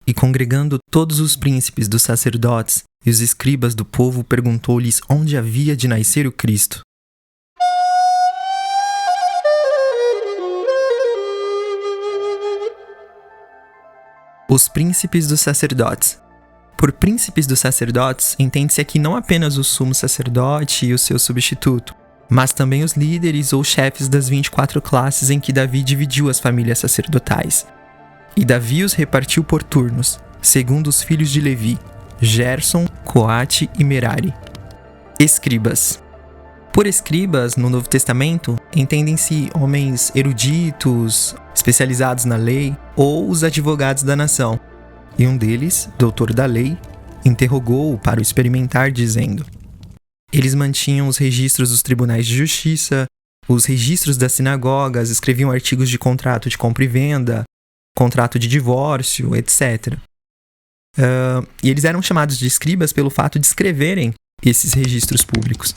E congregando todos os príncipes dos sacerdotes e os escribas do povo, perguntou-lhes onde havia de nascer o Cristo. Os príncipes dos sacerdotes. Por príncipes dos sacerdotes, entende-se aqui não apenas o sumo sacerdote e o seu substituto, mas também os líderes ou chefes das 24 classes em que Davi dividiu as famílias sacerdotais. E Davi os repartiu por turnos, segundo os filhos de Levi, Gerson, Coate e Merari. Escribas. Por escribas, no Novo Testamento, entendem-se homens eruditos, especializados na lei, ou os advogados da nação. E um deles, doutor da lei, interrogou-o para o experimentar, dizendo: eles mantinham os registros dos tribunais de justiça, os registros das sinagogas, escreviam artigos de contrato de compra e venda, contrato de divórcio, etc. E eles eram chamados de escribas pelo fato de escreverem esses registros públicos.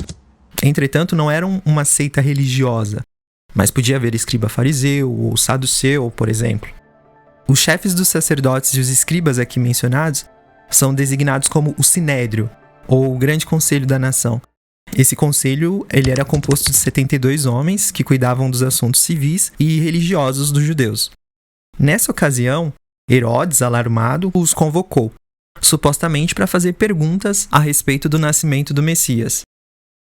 Entretanto, não eram uma seita religiosa, mas podia haver escriba fariseu ou saduceu, por exemplo. Os chefes dos sacerdotes e os escribas aqui mencionados são designados como o Sinédrio, ou o Grande Conselho da Nação. Esse conselho ele era composto de 72 homens que cuidavam dos assuntos civis e religiosos dos judeus. Nessa ocasião, Herodes, alarmado, os convocou, supostamente para fazer perguntas a respeito do nascimento do Messias.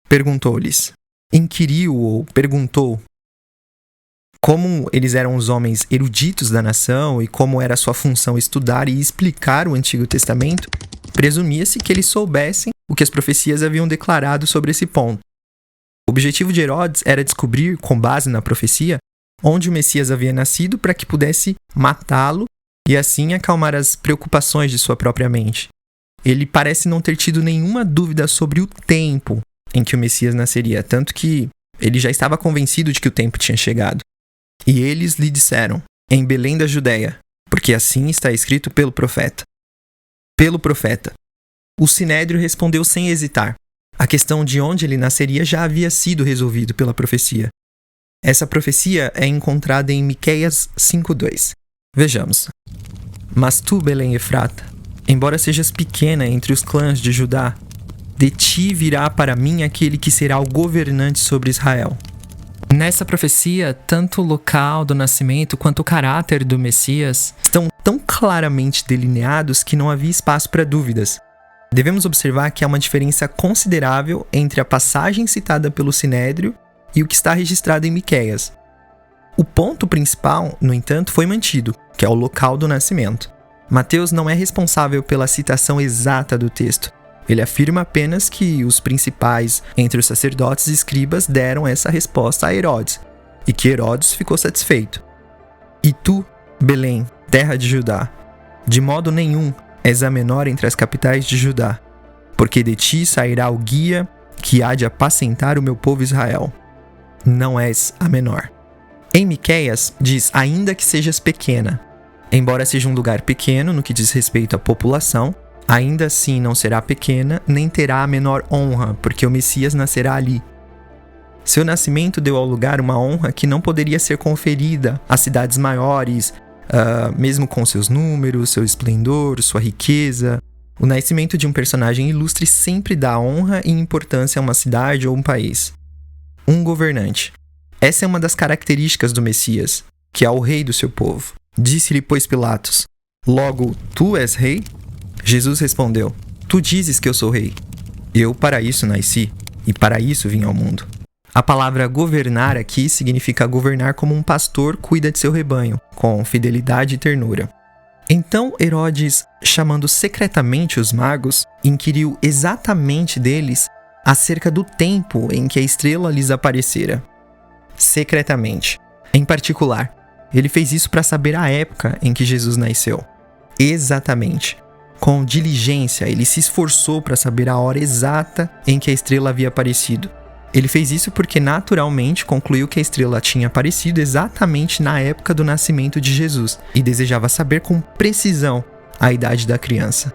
Perguntou-lhes, inquiriu ou perguntou. Como eles eram os homens eruditos da nação e como era sua função estudar e explicar o Antigo Testamento, presumia-se que eles soubessem o que as profecias haviam declarado sobre esse ponto. O objetivo de Herodes era descobrir, com base na profecia, onde o Messias havia nascido para que pudesse matá-lo e assim acalmar as preocupações de sua própria mente. Ele parece não ter tido nenhuma dúvida sobre o tempo em que o Messias nasceria, tanto que ele já estava convencido de que o tempo tinha chegado. E eles lhe disseram, em Belém da Judéia, porque assim está escrito pelo profeta. Pelo profeta. O Sinédrio respondeu sem hesitar. A questão de onde ele nasceria já havia sido resolvido pela profecia. Essa profecia é encontrada em Miqueias 5:2. Vejamos. Mas tu, Belém Efrata, embora sejas pequena entre os clãs de Judá, de ti virá para mim aquele que será o governante sobre Israel. Nessa profecia, tanto o local do nascimento quanto o caráter do Messias estão tão claramente delineados que não havia espaço para dúvidas. Devemos observar que há uma diferença considerável entre a passagem citada pelo Sinédrio e o que está registrado em Miqueias. O ponto principal, no entanto, foi mantido, que é o local do nascimento. Mateus não é responsável pela citação exata do texto. Ele afirma apenas que os principais entre os sacerdotes e escribas deram essa resposta a Herodes, e que Herodes ficou satisfeito. E tu, Belém, terra de Judá, de modo nenhum és a menor entre as capitais de Judá, porque de ti sairá o guia que há de apacentar o meu povo Israel. Não és a menor. Em Miqueias diz, ainda que sejas pequena. Embora seja um lugar pequeno no que diz respeito à população, ainda assim não será pequena, nem terá a menor honra, porque o Messias nascerá ali. Seu nascimento deu ao lugar uma honra que não poderia ser conferida às cidades maiores, mesmo com seus números, seu esplendor, sua riqueza. O nascimento de um personagem ilustre sempre dá honra e importância a uma cidade ou um país. Um governante. Essa é uma das características do Messias, que é o rei do seu povo. Disse-lhe, pois, Pilatos, logo, tu és rei? Jesus respondeu, tu dizes que eu sou rei. Eu para isso nasci, e para isso vim ao mundo. A palavra governar aqui significa governar como um pastor cuida de seu rebanho, com fidelidade e ternura. Então Herodes, chamando secretamente os magos, inquiriu exatamente deles acerca do tempo em que a estrela lhes aparecera. Secretamente. Em particular, ele fez isso para saber a época em que Jesus nasceu. Exatamente. Com diligência, ele se esforçou para saber a hora exata em que a estrela havia aparecido. Ele fez isso porque naturalmente concluiu que a estrela tinha aparecido exatamente na época do nascimento de Jesus e desejava saber com precisão a idade da criança.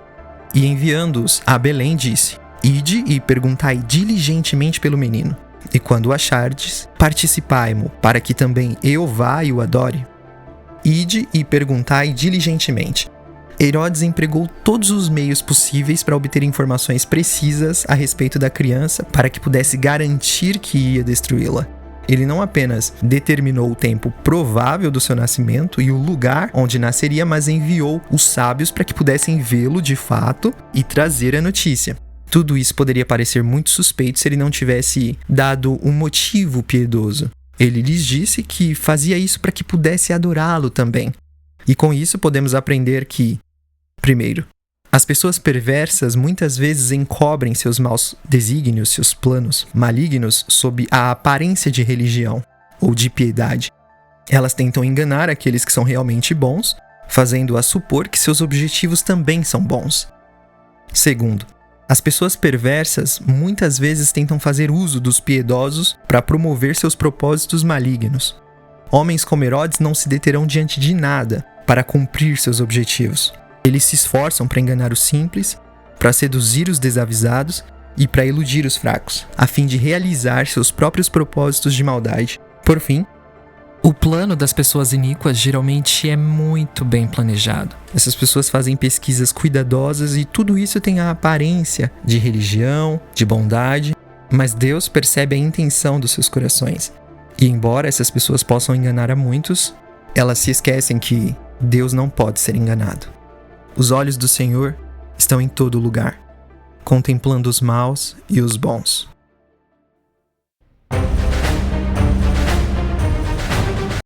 E enviando-os a Belém disse, ide e perguntai diligentemente pelo menino, e quando o achardes, participai-mo, para que também eu vá e o adore. Ide e perguntai diligentemente. Herodes empregou todos os meios possíveis para obter informações precisas a respeito da criança para que pudesse garantir que ia destruí-la. Ele não apenas determinou o tempo provável do seu nascimento e o lugar onde nasceria, mas enviou os sábios para que pudessem vê-lo de fato e trazer a notícia. Tudo isso poderia parecer muito suspeito se ele não tivesse dado um motivo piedoso. Ele lhes disse que fazia isso para que pudesse adorá-lo também. E com isso podemos aprender que, primeiro, as pessoas perversas muitas vezes encobrem seus maus desígnios, seus planos malignos sob a aparência de religião ou de piedade. Elas tentam enganar aqueles que são realmente bons, fazendo-as supor que seus objetivos também são bons. Segundo, as pessoas perversas muitas vezes tentam fazer uso dos piedosos para promover seus propósitos malignos. Homens como Herodes não se deterão diante de nada para cumprir seus objetivos. Eles se esforçam para enganar os simples, para seduzir os desavisados e para iludir os fracos, a fim de realizar seus próprios propósitos de maldade. Por fim, o plano das pessoas iníquas geralmente é muito bem planejado. Essas pessoas fazem pesquisas cuidadosas e tudo isso tem a aparência de religião, de bondade, mas Deus percebe a intenção dos seus corações. E embora essas pessoas possam enganar a muitos, elas se esquecem que Deus não pode ser enganado. Os olhos do Senhor estão em todo lugar, contemplando os maus e os bons.